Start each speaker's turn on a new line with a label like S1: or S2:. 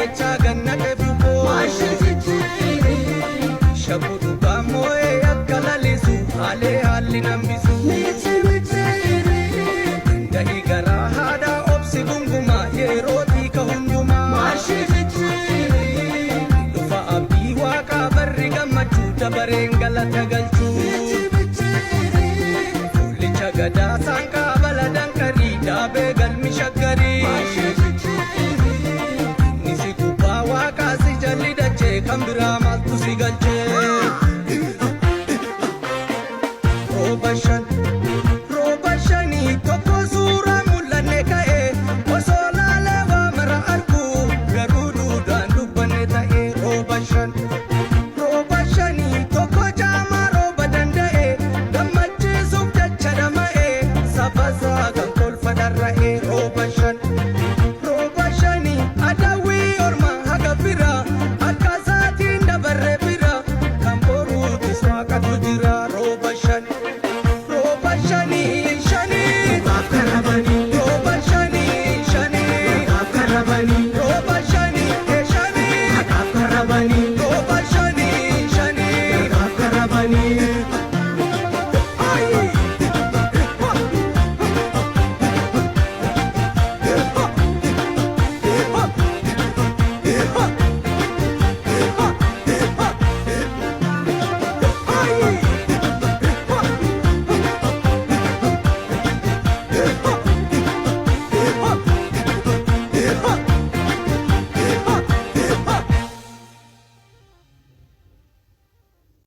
S1: irreecha ganna deebi'u shakutu baamo'ee akka lalisu haalee haalli nambisu dahii garaa haadha obsi gungumaa yerootii ka hundumaa dhufa abdii waaqaa barri gammachuu dabareen galata galchuu fuullicha gadaa saanqaa bala dankarii daabee galmi shaggarii nisi gubbaa waaqaa si jalli dachee kan biraa maaltu si galchee rooba shanii tokko suuraa mul'anne ka'ee osoo laalee waa mara arguu garuu duudhaan dubbanne ta'ee rooba shanii tokko jaamaa rooba danda'ee gammachiisuuf jecha dhama'ee safasaa